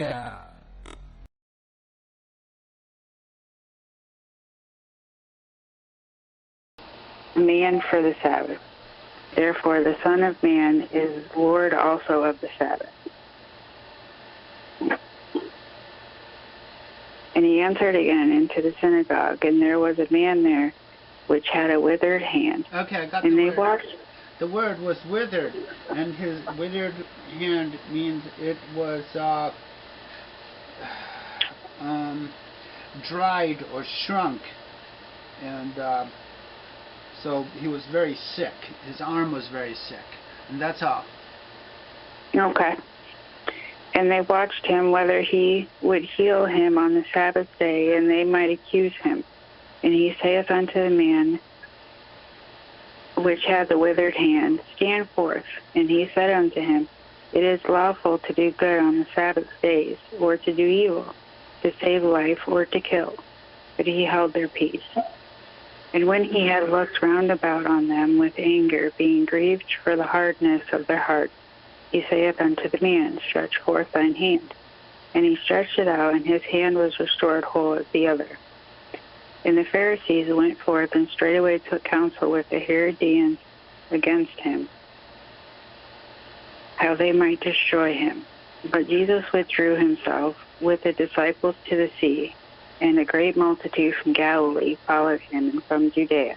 care. Man for the Sabbath. Therefore the Son of Man is Lord also of the Sabbath. And he entered again into the synagogue, and there was a man there which had a withered hand. Okay, I got and the they word. washed. The word was withered, and his withered hand means it was dried or shrunk, and so he was very sick. His arm was very sick, and that's all. Okay. And they watched him whether he would heal him on the Sabbath day, and they might accuse him. And he saith unto the man which had the withered hand, Stand forth. And he said unto him, It is lawful to do good on the Sabbath days, or to do evil, to save life, or to kill. But he held their peace. And when he had looked round about on them with anger, being grieved for the hardness of their heart, he saith unto the man, Stretch forth thine hand. And he stretched it out, and his hand was restored whole as the other. And the Pharisees went forth and straightway took counsel with the Herodians against him, how they might destroy him. But Jesus withdrew himself with the disciples to the sea, and a great multitude from Galilee followed him, and from Judea,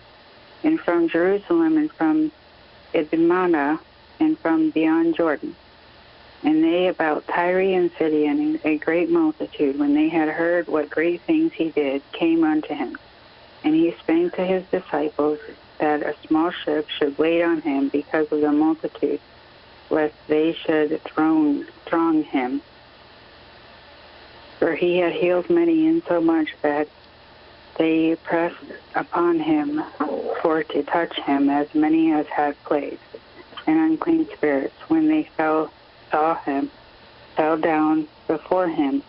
and from Jerusalem, and from Idumea, and from beyond Jordan. And they about Tyre and Sidon, a great multitude, when they had heard what great things he did, came unto him. And he spake to his disciples that a small ship should wait on him because of the multitude, lest they should throng him. For he had healed many, insomuch that they pressed upon him for to touch him, as many as had plagues and unclean spirits, when they saw him, fell down before him.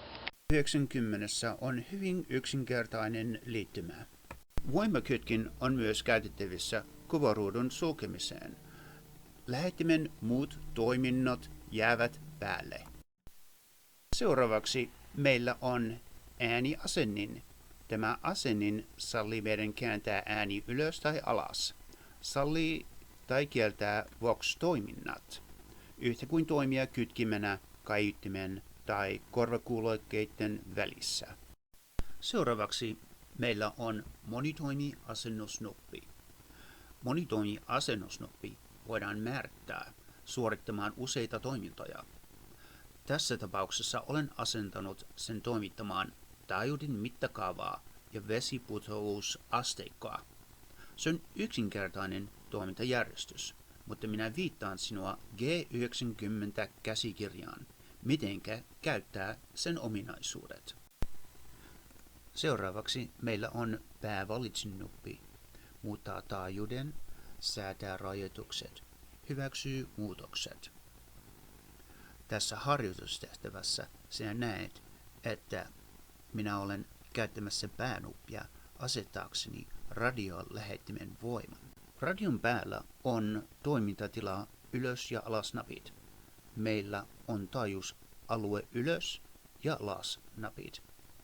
90 on hyvin yksinkertainen liittymä. Voimakytkin on myös käytettävissä kuvaruudun sulkemiseen. Lähettimen muut toiminnot jäävät päälle. Seuraavaksi meillä on ääniasennin. Tämä asennin sallii meidän kääntää ääni ylös tai alas. Sallii tai kieltää Vox-toiminnat, yhtä kuin toimia kytkimenä, kaiuttimen tai korvakuulokkeiden välissä. Seuraavaksi meillä on monitoimi-asennusnuppi. Monitoimi-asennusnuppi voidaan määrittää suorittamaan useita toimintoja. Tässä tapauksessa olen asentanut sen toimittamaan taajuuden mittakaavaa ja vesiputousasteikkoa. Se on yksinkertainen toimintajärjestys, mutta minä viittaan sinua G90 käsikirjaan, mitenkä käyttää sen ominaisuudet. Seuraavaksi meillä on päävalitsin-nuppi. Muuttaa taajuuden, säätää rajoitukset, hyväksyy muutokset. Tässä harjoitustehtävässä sinä näet, että minä olen käyttämässä päänuppia asettaakseni radiolähettimen voiman. Radion päällä on toimintatila ylös- ja alasnapit. Meillä on taajuusalue ylös- ja alasnapit.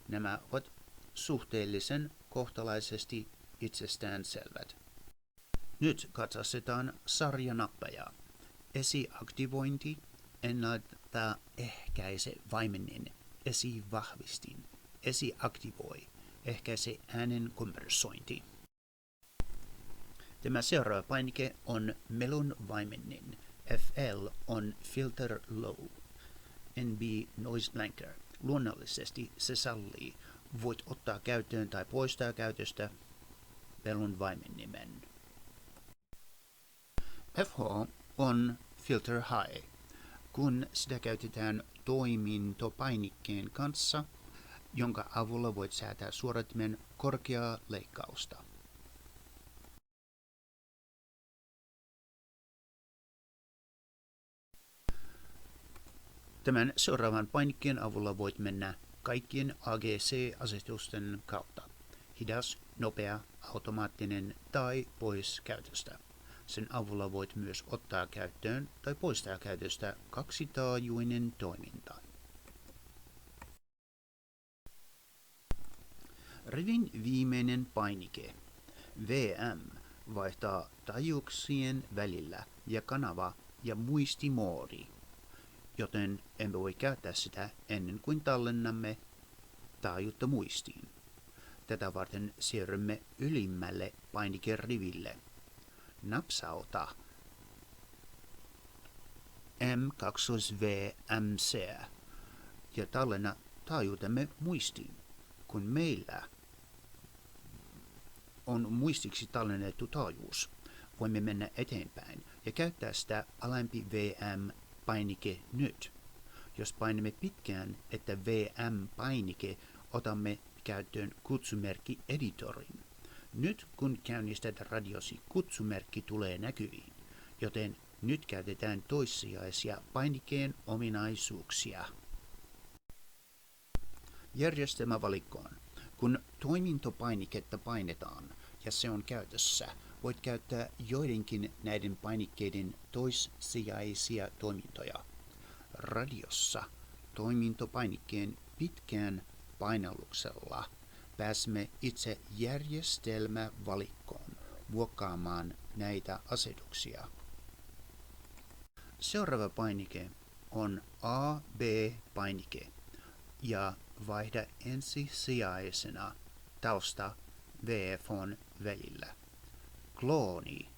Nämä ovat suhteellisen kohtalaisesti itsestäänselvät. Nyt katsastetaan sarjanappeja. Esiaktivointi, ennaltaehkäise vaimennin, esivahvistin, esiaktivoi, ehkäise äänen konversointi. Tämä seuraava painike on melun vaimennin. FL on filter low. NB noise blanker. Luonnollisesti se sallii. Voit ottaa käyttöön tai poistaa käytöstä melun vaimennimen. FH on filter high. Kun sitä käytetään toimintopainikkeen kanssa, jonka avulla voit säätää suodattimen korkeaa leikkausta. Tämän seuraavan painikkeen avulla voit mennä kaikkien AGC-asetusten kautta. Hidas, nopea, automaattinen tai pois käytöstä. Sen avulla voit myös ottaa käyttöön tai poistaa käytöstä kaksitaajuinen toiminta. Rivin viimeinen painike, VM, vaihtaa taajuuksien välillä ja kanava ja muistimoodi, joten emme voi käyttää sitä ennen kuin tallennamme taajuutta muistiin. Tätä varten siirrymme ylimmälle painikeriville. Napsauta M2VMC ja tallenna taajuutemme muistiin. Kun meillä on muistiksi tallennettu taajuus, voimme mennä eteenpäin ja käyttää sitä alempi VM-painike nyt. Jos painamme pitkään, että VM-painike, otamme käyttöön kutsumerkki editorin. Nyt kun käynnistät radiosi, kutsumerkki tulee näkyviin, joten nyt käytetään toissijaisia painikeen ominaisuuksia. Järjestelmävalikkoon. Kun toimintopainiketta painetaan ja se on käytössä, voit käyttää joidenkin näiden painikkeiden toissijaisia toimintoja. Radiossa toimintopainikkeen pitkään painalluksella pääsemme itse järjestelmävalikkoon muokkaamaan näitä asetuksia. Seuraava painike on AB-painike ja vaihda ensisijaisena tausta VFOn välillä. Klooni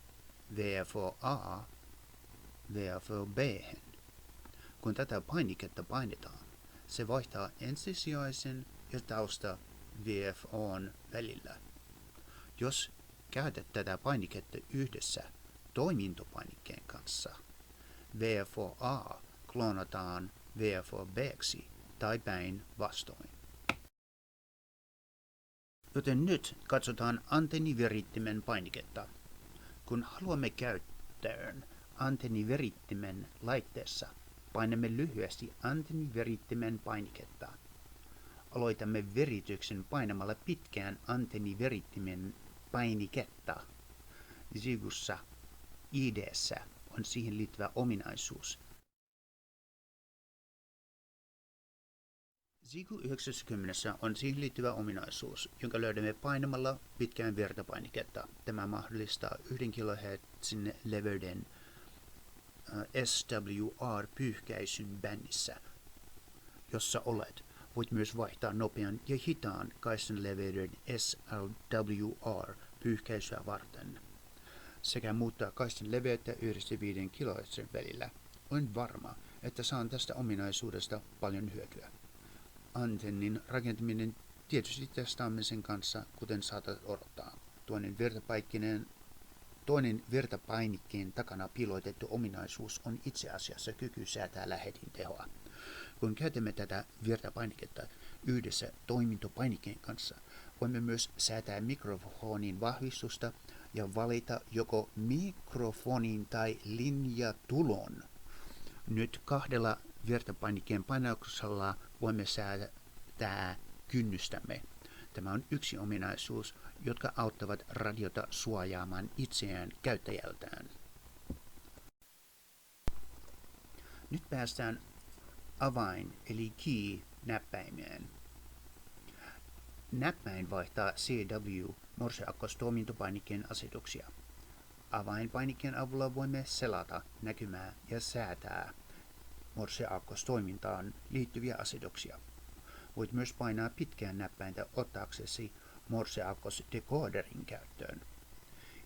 VFO A VFO B. Kun tätä painiketta painetaan, se vaihtaa ensisijaisen ja tausta VFOn välillä. Jos käytät tätä painiketta yhdessä toimintopainikkeen kanssa, VFO A kloonataan VFO B:ksi tai päin vastoin. Joten nyt katsotaan antennivirittimen painiketta. Kun haluamme käyttöön antennivirittimen laitteessa, painamme lyhyesti antennivirittimen painiketta. Aloitamme virityksen painamalla pitkään antennivirittimen painiketta. Zigussa ID:ssä on siihen liittyvä ominaisuus. Zigu 90 on siihen liittyvä ominaisuus, jonka löydämme painamalla pitkään virtapainiketta. Tämä mahdollistaa 1 kHz leveyden SWR-pyyhkäisyn bändissä, jossa olet. Voit myös vaihtaa nopean ja hitaan kaistan leveyden SLWR-pyyhkäisyä varten sekä muuttaa kaistan leveyttä 1-5 kHz välillä. Olen varma, että saan tästä ominaisuudesta paljon hyötyä. Antennin rakentaminen tietysti testaamme sen kanssa, kuten saatat odottaa. Toinen virtapainikkeen takana piilotettu ominaisuus on itse asiassa kyky säätää lähetintehoa. Kun käytämme tätä virtapainiketta yhdessä toimintopainikkeen kanssa, voimme myös säätää mikrofonin vahvistusta ja valita joko mikrofonin tai linjatulon. Nyt 2 virtapainikkeen painauksella voimme säätää kynnystämme. Tämä on yksi ominaisuus, jotka auttavat radiota suojaamaan itseään käyttäjältään. Nyt päästään avain eli key-näppäimeen. Näppäin vaihtaa CW morseakkostoimintopainikkeen asetuksia. Avainpainikkeen avulla voimme selata, näkymää ja säätää morseakkostoimintaan liittyviä asetuksia. Voit myös painaa pitkään näppäintä ottaaksesi morseakkosdecoderin käyttöön.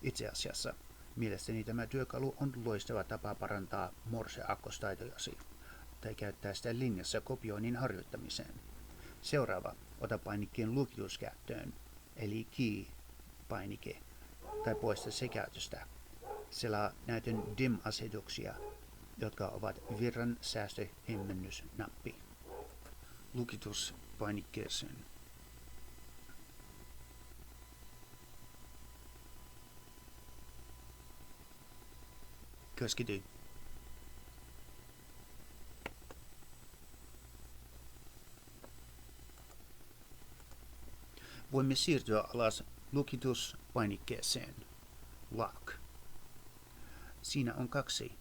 Itse asiassa mielestäni tämä työkalu on loistava tapa parantaa morseakkostaitojasi tai käyttää sitä linjassa kopioinnin harjoittamiseen. Seuraava, ota painikkeen lukitus käyttöön, eli key-painike, tai poista se käytöstä. Selaa näytön DIM-asetuksia, jotka ovat virran säästöhemmennysnappi. Lukitus painikkeeseen. Keskity. Voimme siirtyä alas lukituspainikkeeseen. Lock. Siinä on 2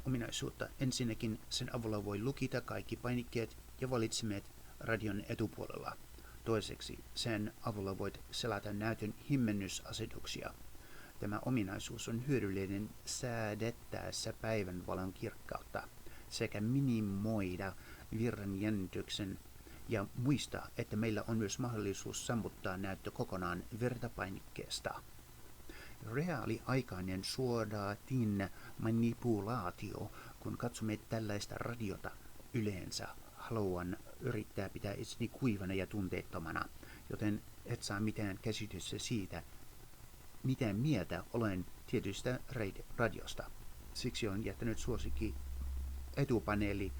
ominaisuutta. Ensinnäkin sen avulla voi lukita kaikki painikkeet ja valitsimet radion etupuolella. Toiseksi sen avulla voit selata näytön himmennysasetuksia. Tämä ominaisuus on hyödyllinen säädettäessä päivänvalon kirkkautta sekä minimoida virran jännityksen ja muista, että meillä on myös mahdollisuus sammuttaa näyttö kokonaan virtapainikkeesta. Reaaliaikainen suodaatin manipulaatio, kun katsomme tällaista radiota yleensä. Haluan yrittää pitää itseni kuivana ja tunteettomana, joten et saa mitään käsitystä siitä, mitä mieltä olen tietystä radiosta. Siksi olen jättänyt suosikki etupaneeli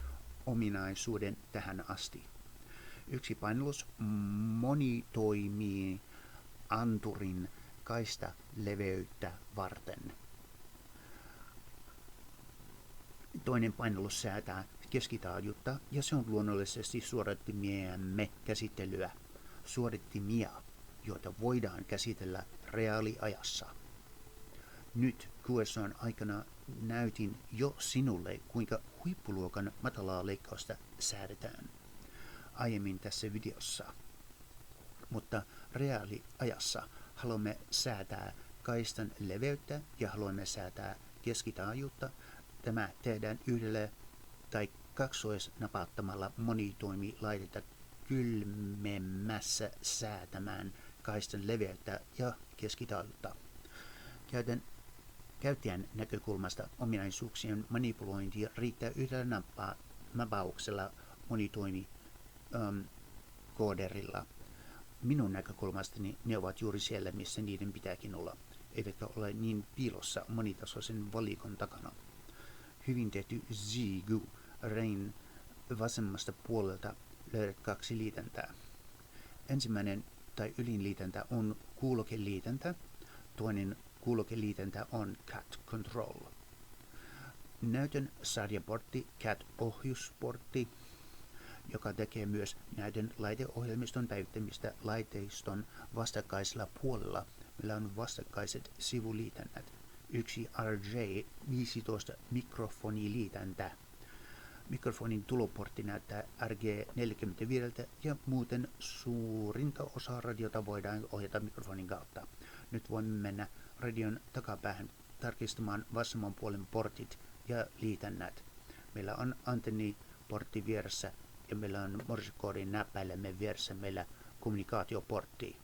ominaisuuden tähän asti. Yksi painallus monitoimii anturin kaista leveyttä varten. Toinen painallus säätää keskitaajuutta ja se on luonnollisesti suorittimiemme käsittelyä. Suorittimia, joita voidaan käsitellä reaaliajassa. Nyt QSOn aikana näytin jo sinulle, kuinka huippuluokan matalaa leikkausta säädetään aiemmin tässä videossa. Mutta reaaliajassa haluamme säätää kaistan leveyttä ja haluamme säätää keskitaajuutta. Tämä tehdään yhdellä tai kaksoisnapauttamalla monitoimilaitetta kylmemmässä säätämään kaistan leveyttä ja keskitaajuutta. Käyttäjän näkökulmasta ominaisuuksien manipulointi riittää yhdellä napauksella monitoimikooderilla. Minun näkökulmastani ne ovat juuri siellä, missä niiden pitääkin olla, eivätkä ole niin piilossa monitasoisen valikon takana. Hyvin tehty Zigu Rain vasemmasta puolelta löydät 2 liitäntää. Ensimmäinen tai ylinliitäntä on kuulokeliitäntä, toinen kuulokeliitäntä on Cat Control. Näytön sarjaportti Cat-ohjusportti, joka tekee myös näytön laiteohjelmiston päivittämistä laitteiston vastakkaisella puolella. Meillä on vastakkaiset sivuliitännät. Yksi RJ15 mikrofoniliitäntä. Mikrofonin tuloportti näyttää RG45 ja muuten suurinta osaa radiota voidaan ohjata mikrofonin kautta. Nyt voimme mennä radion takapäähän tarkistamaan vasemman puolen portit ja liitännät. Meillä on antenniportti vieressä ja meillä on morsekoodin näppäilemme vieressä meillä kommunikaatioportti.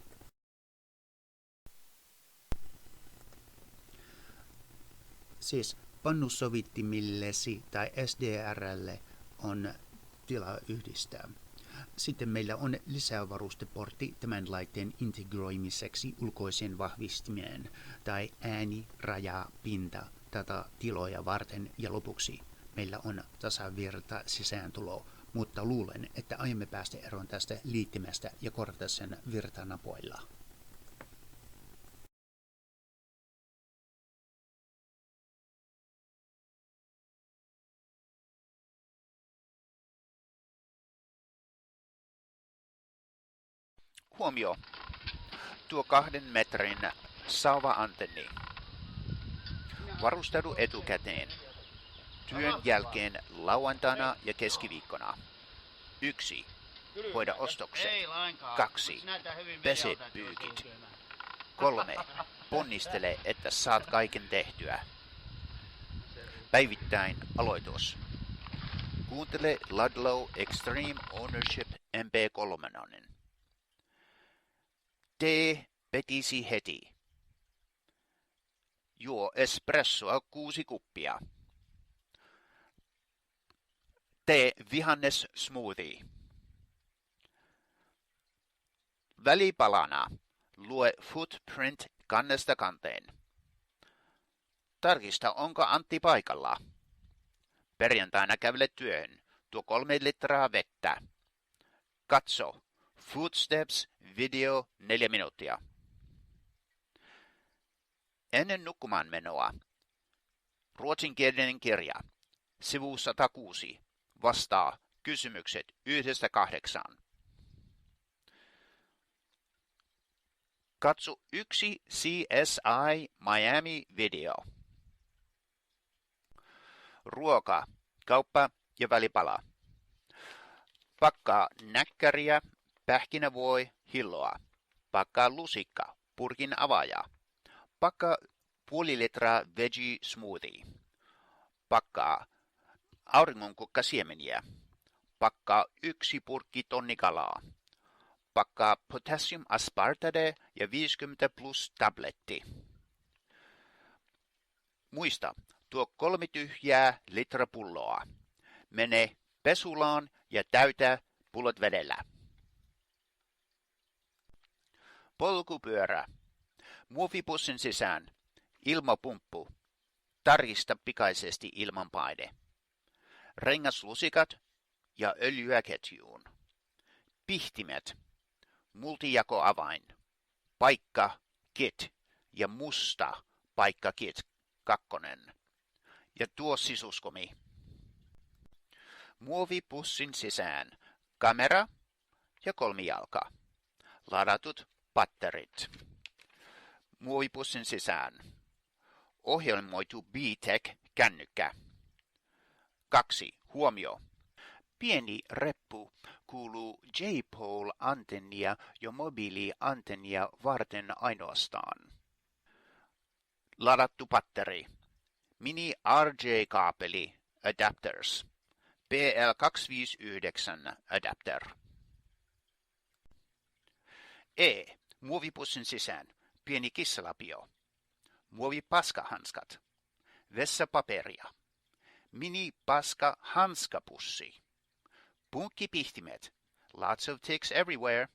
Siis pannusovittimillesi tai SDRlle on tilaa yhdistää. Sitten meillä on lisävarusteportti tämän laitteen integroimiseksi ulkoiseen vahvistimeen tai äänirajapinta tätä tiloja varten ja lopuksi meillä on tasavirta sisääntulo, mutta luulen, että aiomme päästä eroon tästä liittimästä ja korvata sen virtanapoilla. Huomio! Tuo 2 metrin sauva-antenni. Varustaudu etukäteen. Työn jälkeen lauantaina ja keskiviikkona. 1. Hoida ostokset. 2. Pese pyykit. 3. Ponnistele, että saat kaiken tehtyä. Päivittäin aloitus. Kuuntele Ludlow Extreme Ownership MP3. Tee petisi heti. Juo espressoa 6 kuppia. Tee vihannes smoothie. Välipalana. Lue footprint kannesta kanteen. Tarkista, onko Antti paikalla. Perjantaina kävele työhön. Tuo 3 litraa vettä. Katso. Footsteps video 4 minuuttia. Ennen nukkumaan menoa. Ruotsinkielinen kirja. Sivu 106. Vastaa kysymykset 1-8. Katso 1 CSI Miami video. Ruoka, kauppa ja välipala. Pakkaa näkkäriä pähkinävoi, hilloa. Pakkaa lusikka, purkin avaaja. Pakkaa puoli litraa veggie smoothie. Pakkaa auringonkukkasiemeniä. Pakkaa 1 purkki tonnikalaa. Pakkaa potassium aspartate ja 50 plus tabletti. Muista, tuo 3 tyhjää litrapulloa. Mene pesulaan ja täytä pullot vedellä. Polkupyörä. Muovipussin sisään. Ilmapumppu. Tarkista pikaisesti ilmanpaine. Rengaslusikat ja öljyä ketjuun. Pihtimet. Multijakoavain. Paikka kit ja musta paikka kit 2. Ja tuo sisuskomi. Muovipussin sisään. Kamera ja kolmijalka. Ladatut patterit. Muovipussin sisään. Ohjelmoitu B-Tech-kännykkä. 2. Huomio. Pieni reppu kuuluu J-pole-antennia ja mobiiliantennia varten ainoastaan. Ladattu patteri. Mini RJ-kaapeli adapters. BL259 adapter. E. Muovipussin sisään. Pieni kissalapio. Muovipaskahanskat. Vessapaperia. Mini paska hanskapussi. Punkkipihtimet. Lots of ticks everywhere.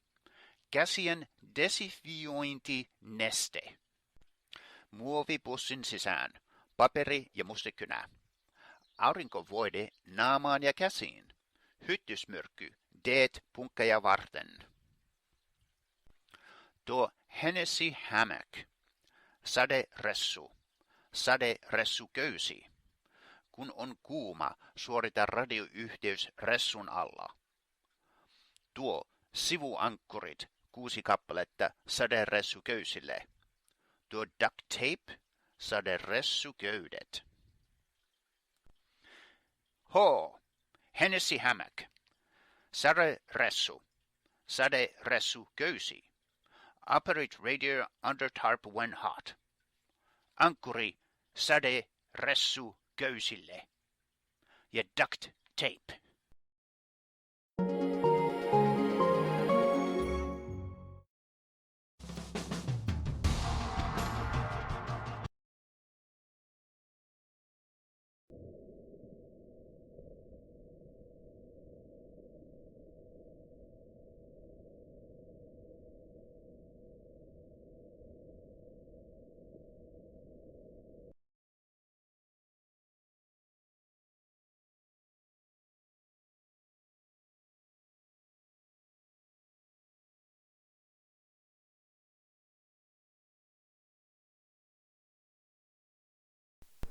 Käsien desinfiointineste. Muovipussin sisään. Paperi ja mustekynä. Aurinkovoide naamaan ja käsiin. Hyttysmyrkky. Deet punkkeja varten. Tuo Hennessy Hammock. Saderessu. Saderessuköysi. Kun on kuuma, suorita radioyhteys ressun alla. Tuo sivuankkurit 6 kappaletta saderessuköysille. Tuo duct tape, saderessuköydet. H. Hennessy Hammock. Saderessu. Saderessuköysi. Operate radio under tarp when hot. Ankkuri saderessuköysille. Ja duct tape.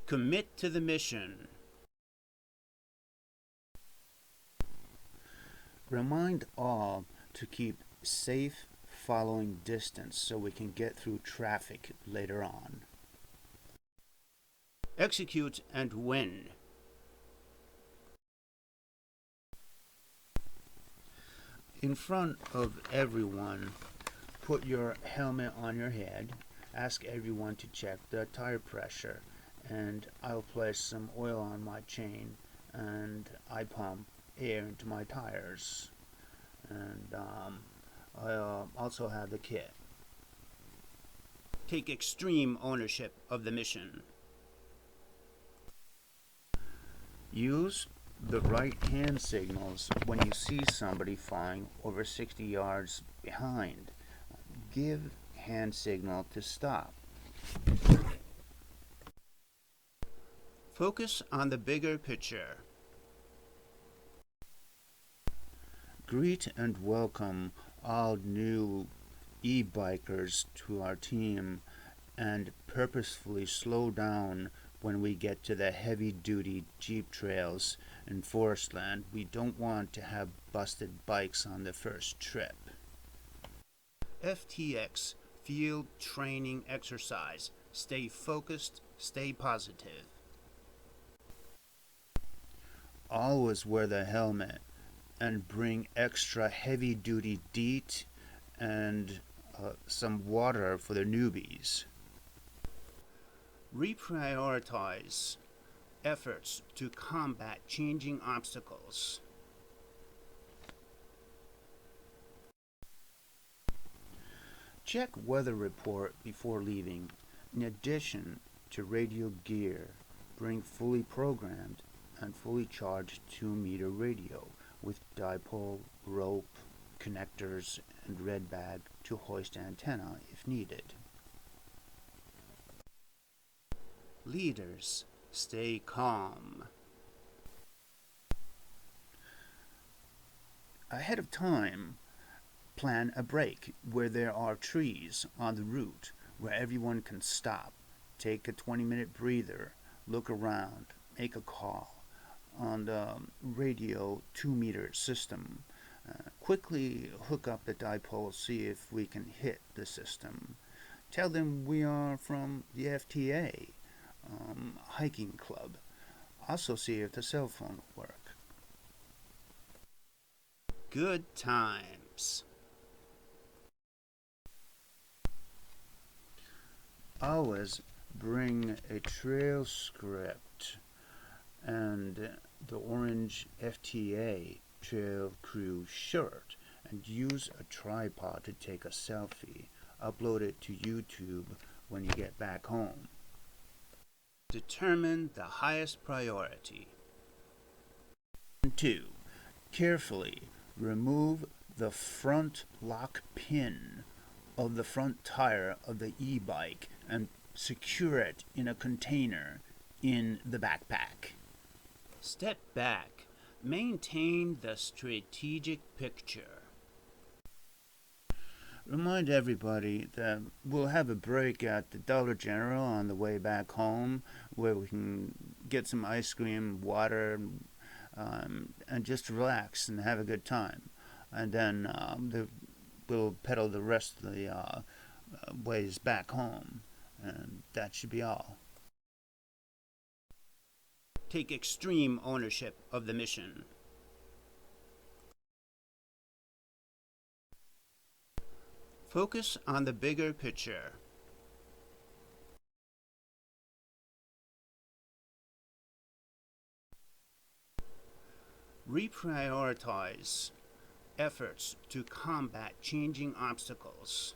Commit to the mission. Remind all to keep safe following distance so we can get through traffic later on. Execute and win. In front of everyone, put your helmet on your head. Ask everyone to check the tire pressure, and I'll place some oil on my chain, and I pump air into my tires, and I'll also have the kit. Take extreme ownership of the mission. Use the right hand signals when you see somebody flying over 60 yards behind. Give hand signal to stop. Focus on the bigger picture. Greet and welcome all new e-bikers to our team, and purposefully slow down when we get to the heavy-duty jeep trails and forest land. We don't want to have busted bikes on the first trip. FTX, field training exercise. Stay focused, stay positive. Always wear the helmet and bring extra heavy-duty DEET and some water for the newbies. Reprioritize efforts to combat changing obstacles. Check weather report before leaving. In addition to radio gear, bring fully programmed and fully charged 2-meter radio with dipole, rope, connectors, and red bag to hoist antenna if needed. Leaders, stay calm. Ahead of time, plan a break where there are trees on the route where everyone can stop, take a 20-minute breather, look around, make a call on the radio 2-meter system. Quickly hook up the dipole, see if we can hit the system. Tell them we are from the FTA hiking club. Also see if the cell phone will work. Good times. Always bring a trail script and the orange FTA trail crew shirt and use a tripod to take a selfie. Upload it to YouTube when you get back home. Determine the highest priority. 2. Carefully remove the front lock pin of the front tire of the e-bike and secure it in a container in the backpack. Step back. Maintain the strategic picture. Remind everybody that we'll have a break at the Dollar General on the way back home where we can get some ice cream, water, and just relax and have a good time. And then we'll pedal the rest of the ways back home, and that should be all. Take extreme ownership of the mission. Focus on the bigger picture. Reprioritize efforts to combat changing obstacles.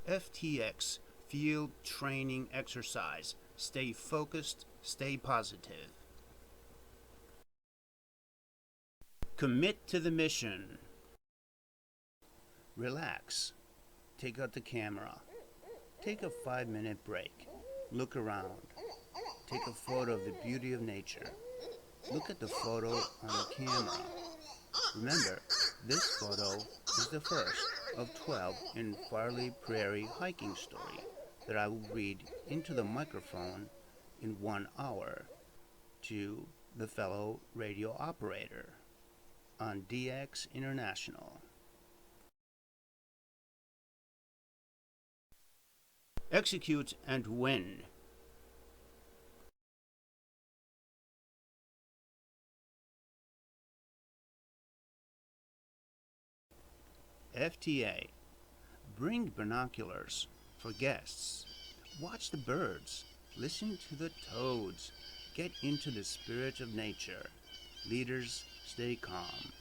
FTX field training exercise. Stay focused, stay positive. Commit to the mission. Relax. Take out the camera. Take a 5-minute break. Look around. Take a photo of the beauty of nature. Look at the photo on the camera. Remember, this photo is the first of 12 in Farley Prairie hiking story that I will read into the microphone in 1 hour to the fellow radio operator on DX International. Execute and win. FTA. Bring binoculars for guests. Watch the birds. Listen to the toads. Get into the spirit of nature. Leaders, stay calm.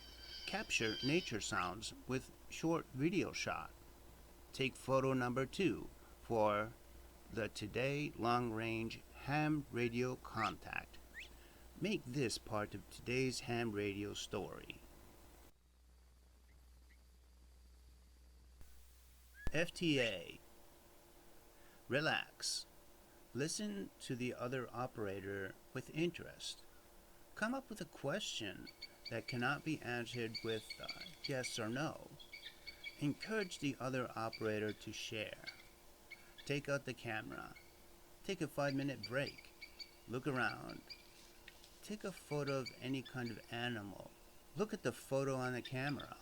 Capture nature sounds with short video shot. Take photo number 2 for the Today Long Range Ham Radio Contact. Make this part of today's ham radio story. FTA. Relax. Listen to the other operator with interest. Come up with a question that cannot be answered with yes or no. Encourage the other operator to share. Take out the camera. Take a 5-minute break. Look around. Take a photo of any kind of animal. Look at the photo on the camera.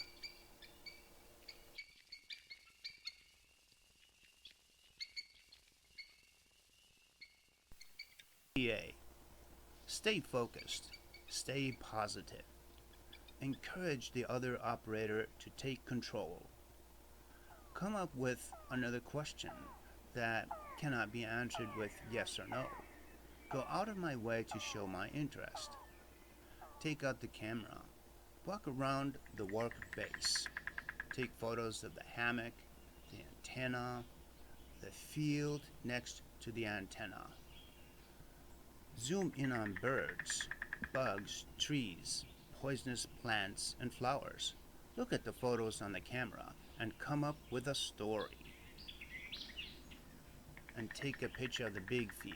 Stay focused. Stay positive. Encourage the other operator to take control. Come up with another question that cannot be answered with yes or no. Go out of my way to show my interest. Take out the camera. Walk around the work base. Take photos of the hammock, the antenna, the field next to the antenna. Zoom in on birds, bugs, trees, poisonous plants, and flowers. Look at the photos on the camera and come up with a story. And take a picture of the big field.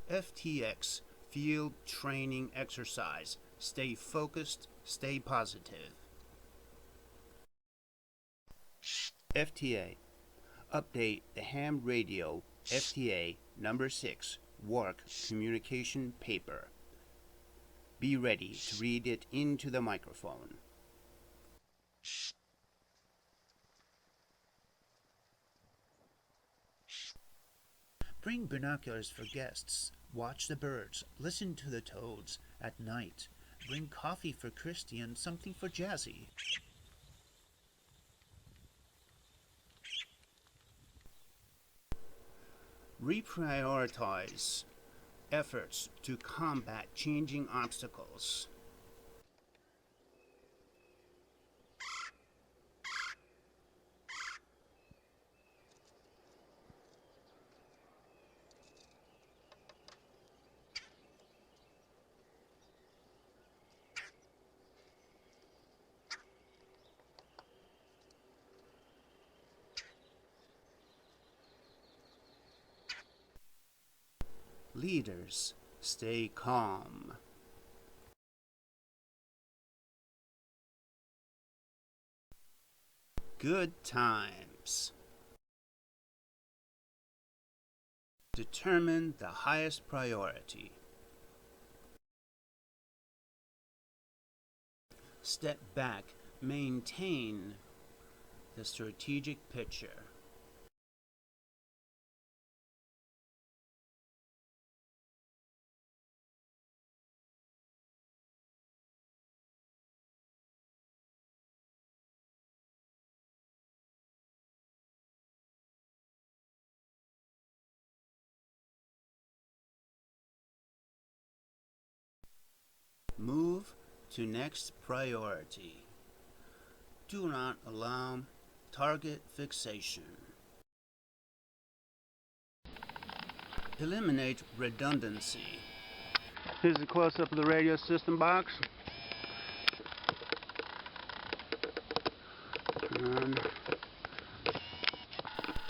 FTX, Field Training Exercise. Stay focused, stay positive. FTA. Update the ham radio FTA number 6 work communication paper. Be ready to read it into the microphone. Bring binoculars for guests. Watch the birds. Listen to the toads at night. Bring coffee for Christy and something for Jazzy. Reprioritize efforts to combat changing obstacles. Leaders, stay calm. Good times. Determine the highest priority. Step back, maintain the strategic picture. Move to next priority. Do not allow target fixation. Eliminate redundancy. Here's a close-up of the radio system box. And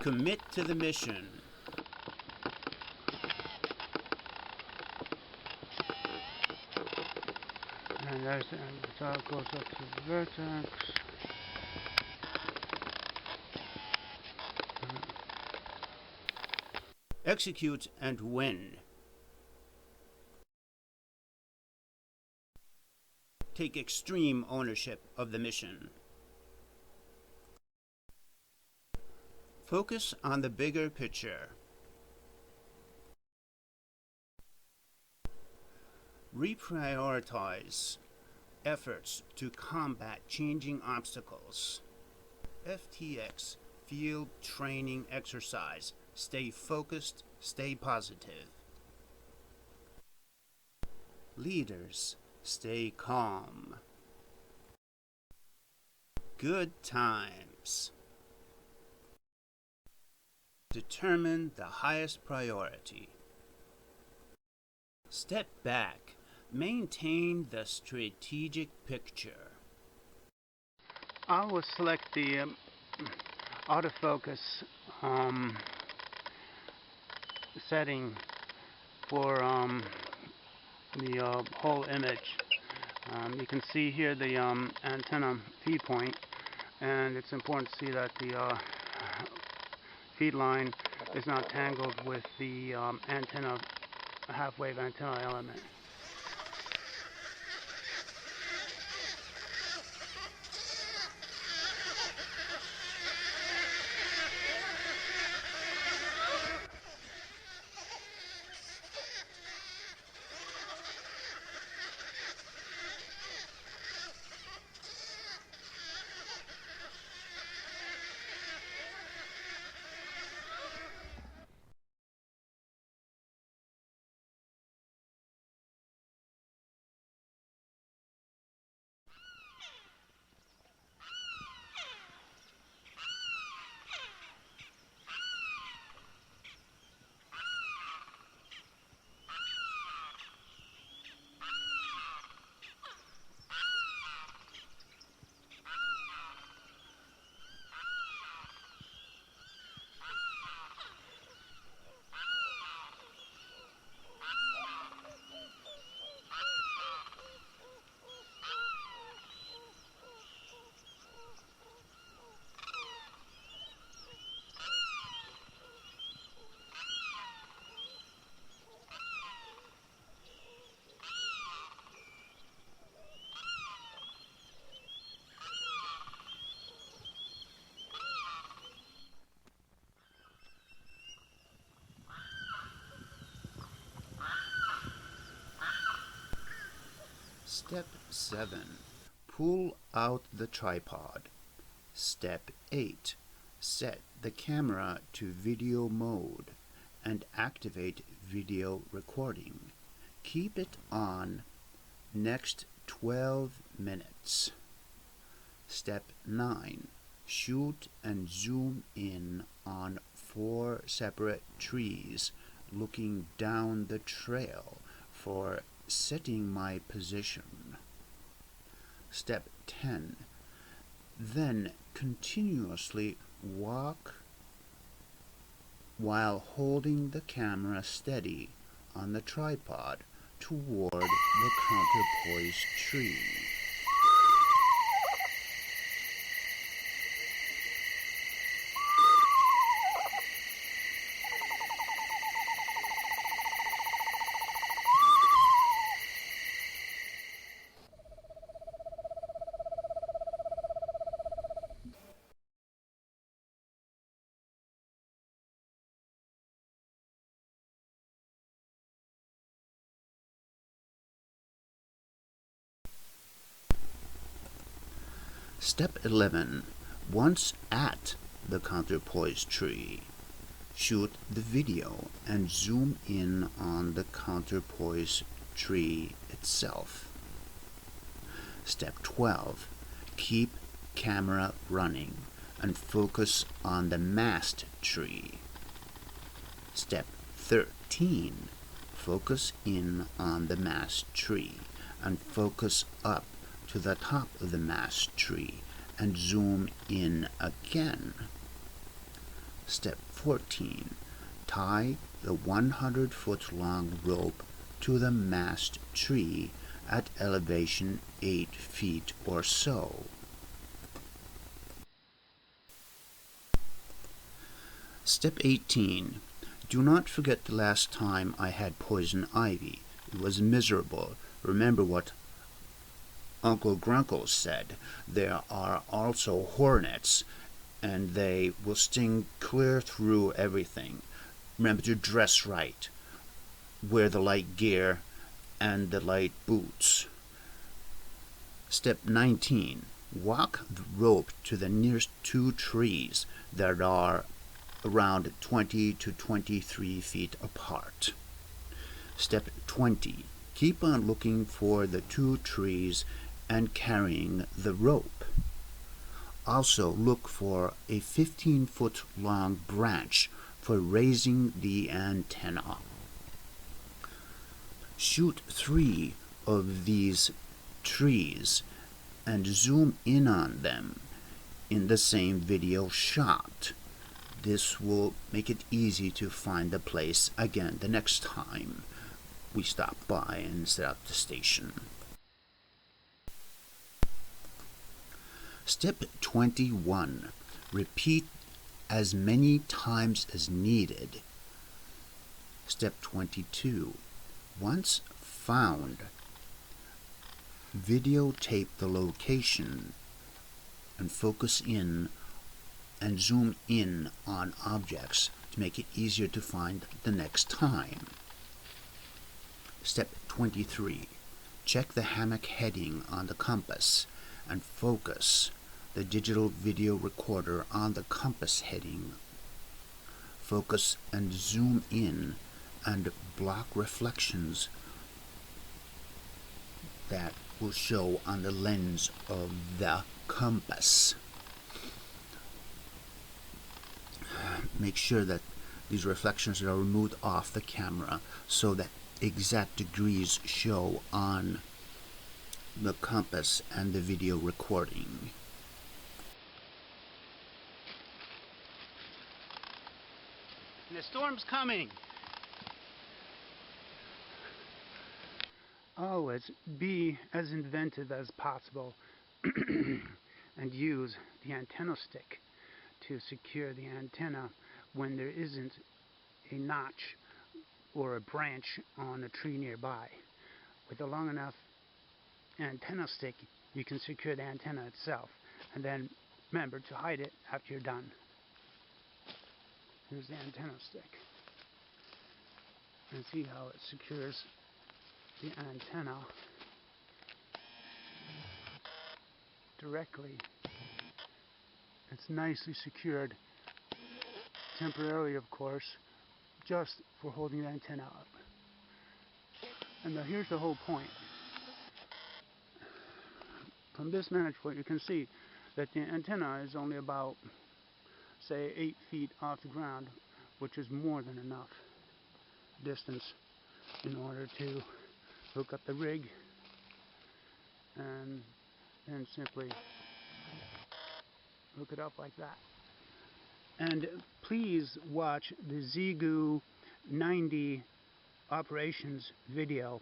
Commit to the mission. there's the top goes up to the vertex. Execute and win. Take extreme ownership of the mission. Focus on the bigger picture. Reprioritize efforts to combat changing obstacles. FTX, Field Training Exercise. Stay focused, stay positive. Leaders, stay calm. Good times. Determine the highest priority. Step back. Maintain the strategic picture. I will select the autofocus setting for the whole image. You can see here the antenna feed point, and it's important to see that the feed line is not tangled with the antenna, half-wave antenna element. Step 7. Pull out the tripod. Step 8. Set the camera to video mode and activate video recording. Keep it on next 12 minutes. Step 9. Shoot and zoom in on 4 separate trees looking down the trail for setting my position. Step 10. Then continuously walk while holding the camera steady on the tripod toward the counterpoise tree. Step 11. Once at the counterpoise tree, shoot the video and zoom in on the counterpoise tree itself. Step 12. Keep camera running and focus on the mast tree. Step 13. Focus in on the mast tree and focus up to the top of the mast tree and zoom in again. Step 14. Tie the 100-foot-long rope to the mast tree at elevation 8 feet or so. Step 18. Do not forget the last time I had poison ivy. It was miserable. Remember what Uncle Grunkle said. There are also hornets, and they will sting clear through everything. Remember to dress right. Wear the light gear and the light boots. Step 19. Walk the rope to the nearest 2 trees that are around 20 to 23 feet apart. Step 20. Keep on looking for the 2 trees and carrying the rope. Also look for a 15-foot long branch for raising the antenna. Shoot 3 of these trees and zoom in on them in the same video shot. This will make it easy to find the place again the next time we stop by and set up the station. Step 21. Repeat as many times as needed. Step 22. Once found, videotape the location and focus in and zoom in on objects to make it easier to find the next time. Step 23. Check the hammock heading on the compass and focus the digital video recorder on the compass heading. Focus and zoom in and block reflections that will show on the lens of the compass. Make sure that these reflections are removed off the camera so that exact degrees show on the compass and the video recording. The storm's coming. Always be as inventive as possible and use the antenna stick to secure the antenna when there isn't a notch or a branch on a tree nearby. With a long enough antenna stick, you can secure the antenna itself, and then remember to hide it after you're done. Here's the antenna stick. And see how it secures the antenna directly. It's nicely secured, temporarily of course, just for holding the antenna up. And now here's the whole point. From this vantage point you can see that the antenna is only about, say, 8 feet off the ground, which is more than enough distance in order to hook up the rig and then simply hook it up like that. And please watch the ZigGoo 90 operations video,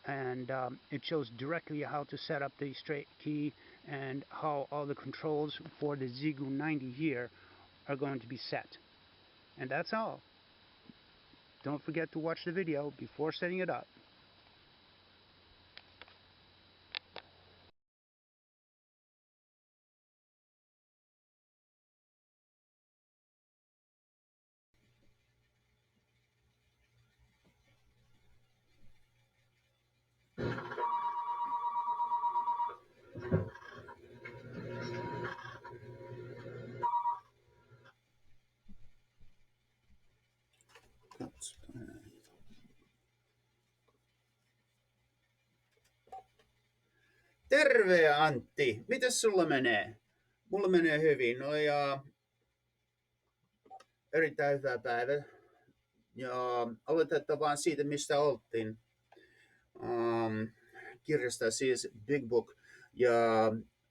and it shows directly how to set up the straight key and how all the controls for the ZigGoo 90 here are going to be set. And that's all. Don't forget to watch the video before setting it up. Terve Antti, mitäs sulla menee? Mulla menee hyvin, no ja erittäin hyvä päivä. Ja aloitetaan vaan siitä, mistä oltiin. Kirjasta siis Big Book ja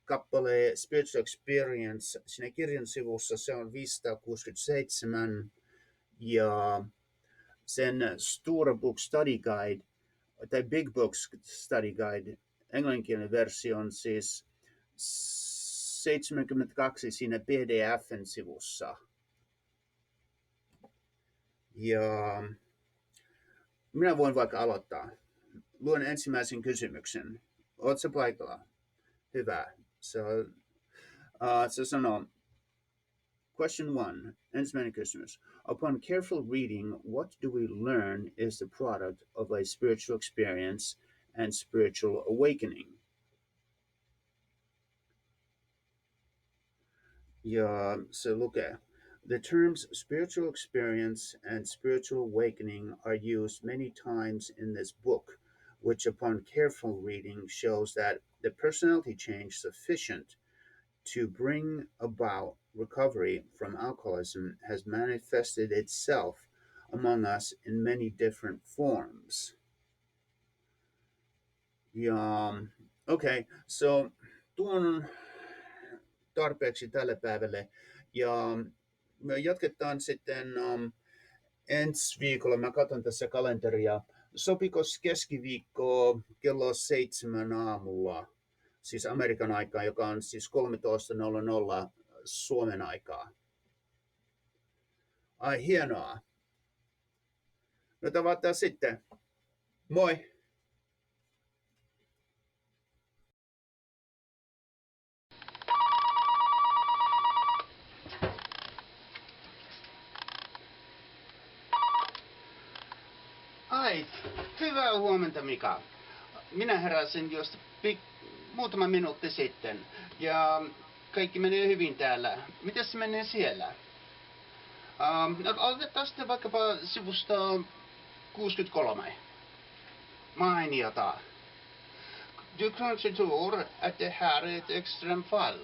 kappale Spiritual Experience. Siinä kirjan sivussa se on 567 ja sen Stora Book Study Guide tai Big Book Study Guide englanninkielinen versio on siis 72 siinä PDF:n sivussa. Ja minä voin vaikka aloittaa. Luen ensimmäisen kysymyksen. Oletko paikalla? Hyvä. Se sanoo, question 1, ensimmäinen kysymys. Upon careful reading, what do we learn is the product of a spiritual experience and spiritual awakening? Ja se lukee, the terms spiritual experience and spiritual awakening are used many times in this book, which upon careful reading shows that the personality change sufficient to bring about recovery from alcoholism has manifested itself among us in many different forms. Ja, okay, so tuon on tarpeeksi tälle päivälle. Ja me jatketaan sitten ensi viikolla. Mä katson tässä kalenteria. Sopiko keskiviikko kello 7 aamulla, siis Amerikan aikaa, joka on siis 13.00 Suomen aikaa? Ai hienoa. No tavataan sitten. Moi! Ai, hyvää huomenta Mika. Minä heräsin just muutama minuutti sitten ja kaikki menee hyvin täällä. Mitäs se menee siellä? No, aloitetaan sitten vaikkapa sivusta 63. Mainiota. Du kanske tror att det här är ett extremfall.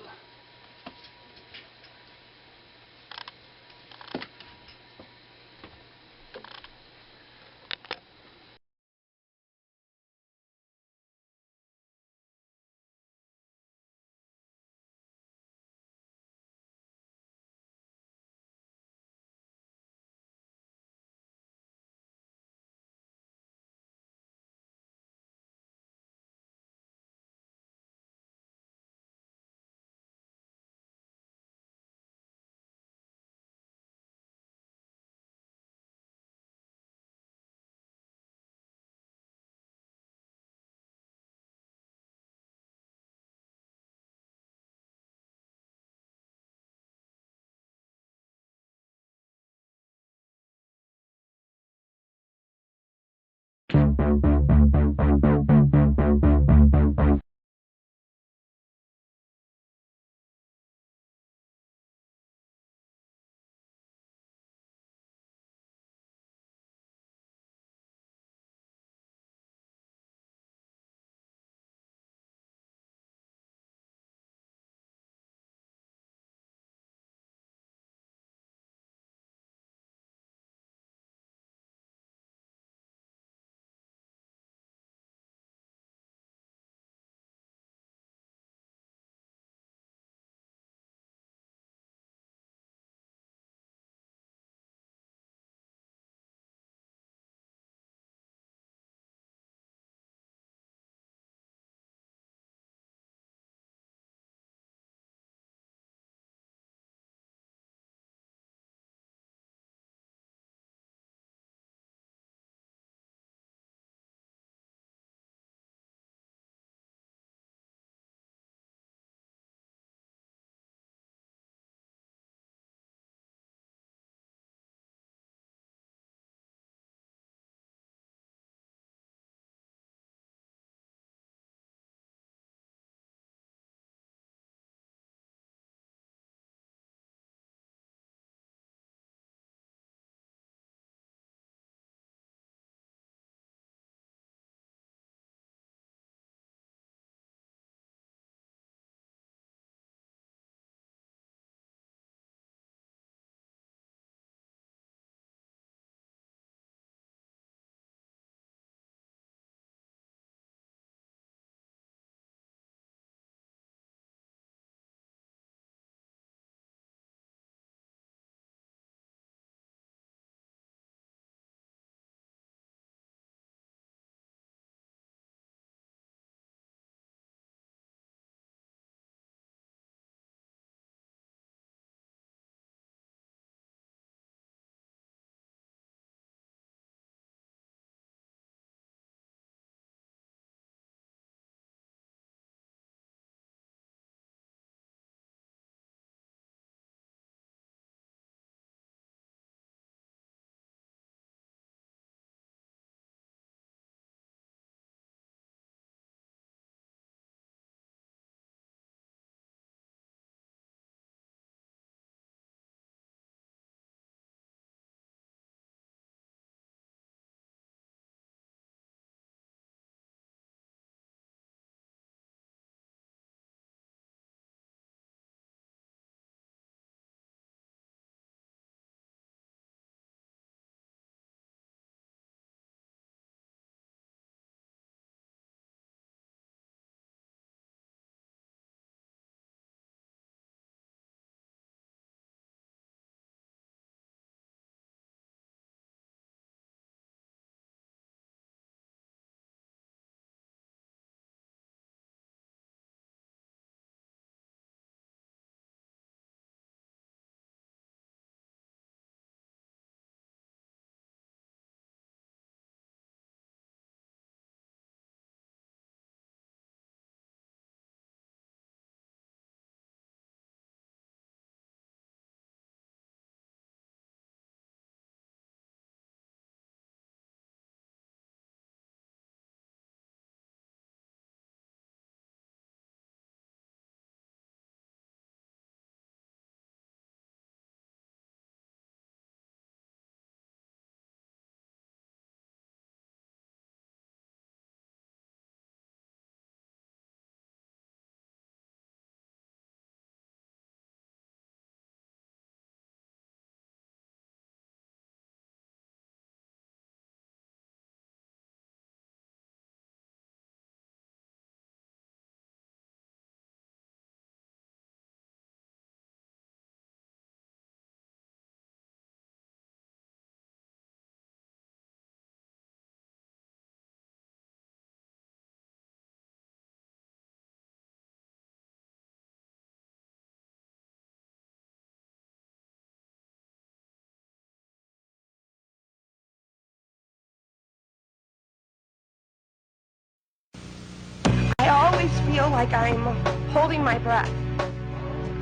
feel like I'm holding my breath.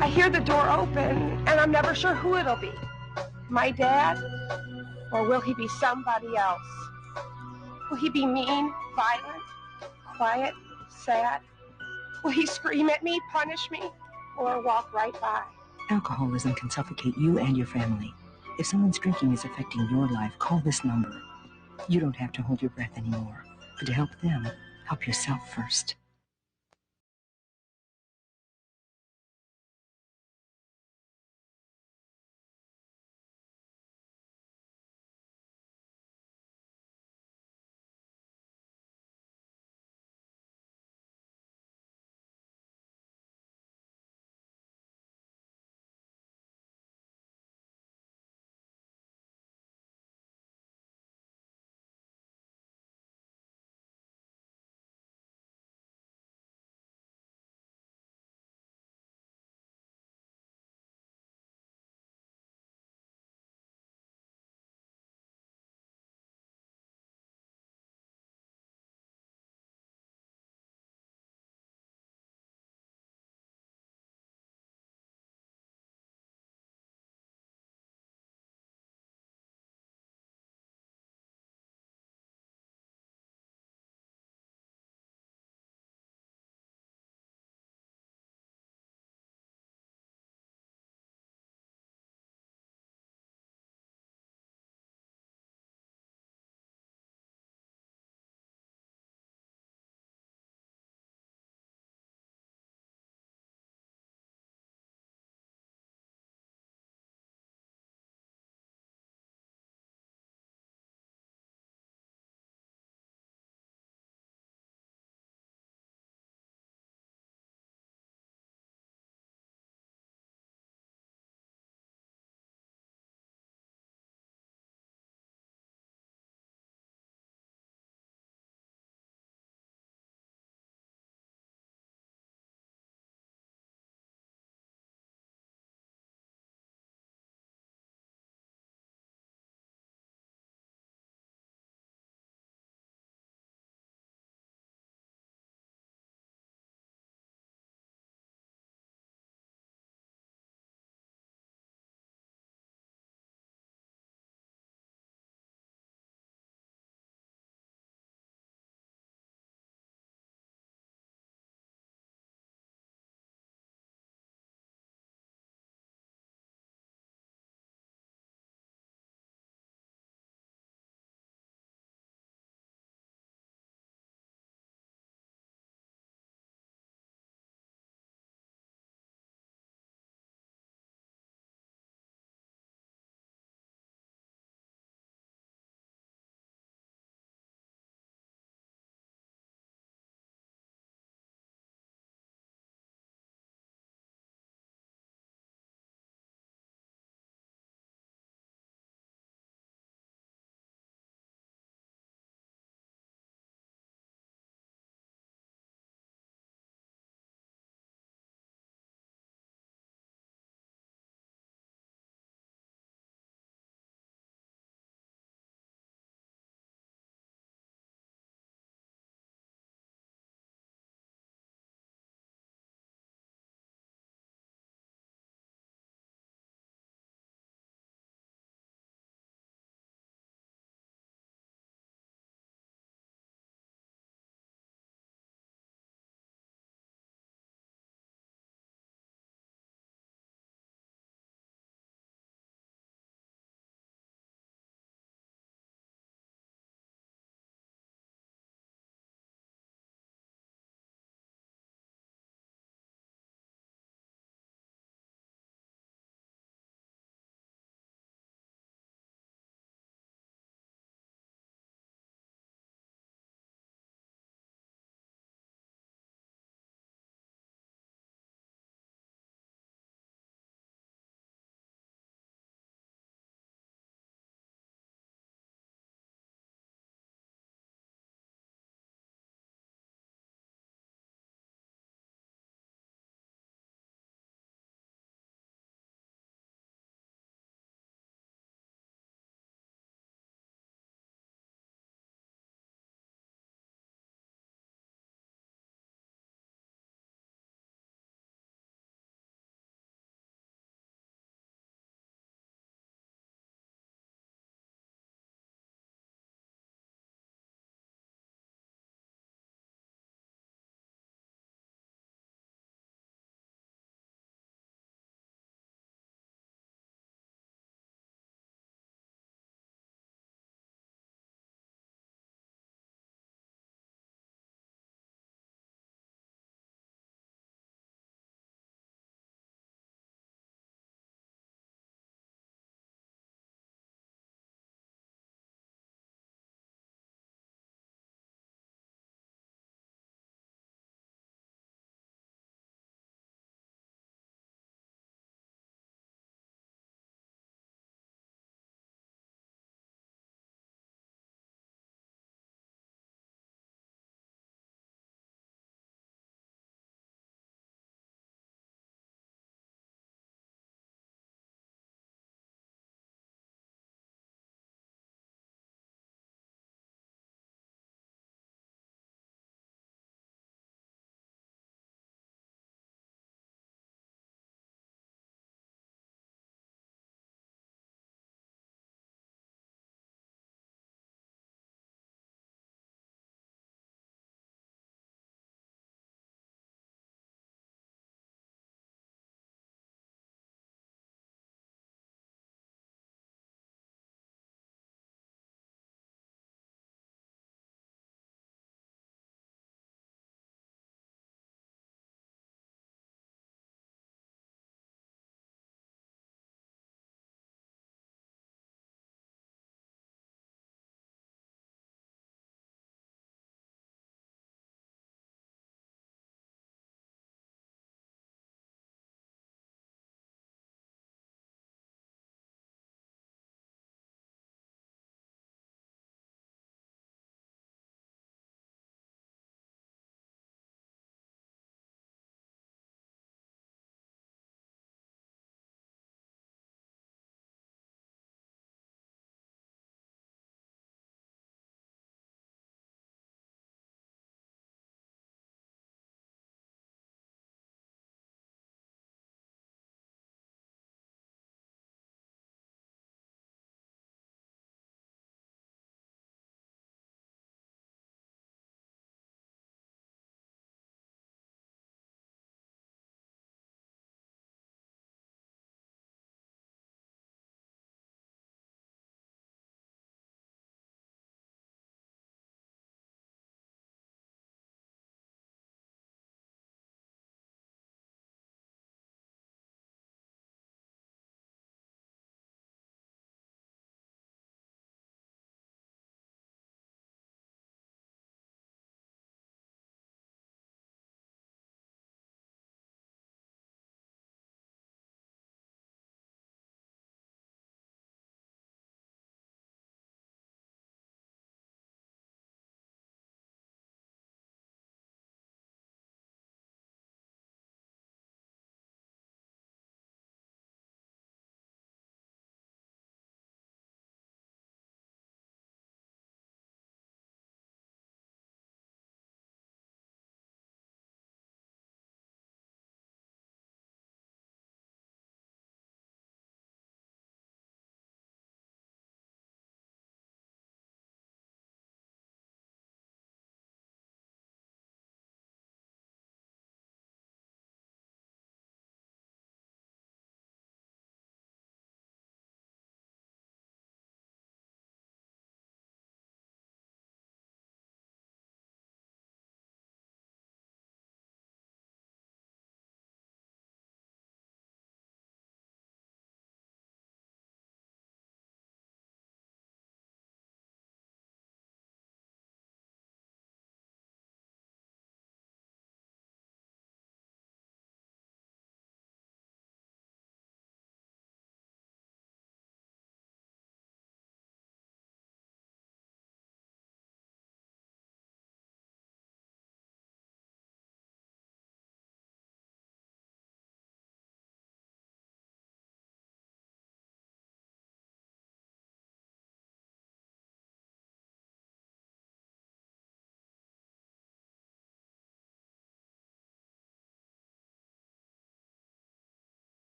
I hear the door open, and I'm never sure who it'll be. My dad, or will he be somebody else? Will he be mean, violent, quiet, sad? Will he scream at me, punish me, or walk right by? Alcoholism can suffocate you and your family. If someone's drinking is affecting your life, call this number. You don't have to hold your breath anymore. But to help them, help yourself first.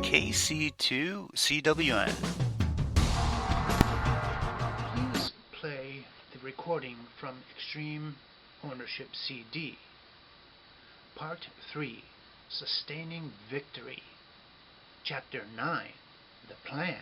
KC2CWN. Please play the recording from Extreme Ownership CD. Part 3, Sustaining Victory. Chapter 9, The Plan.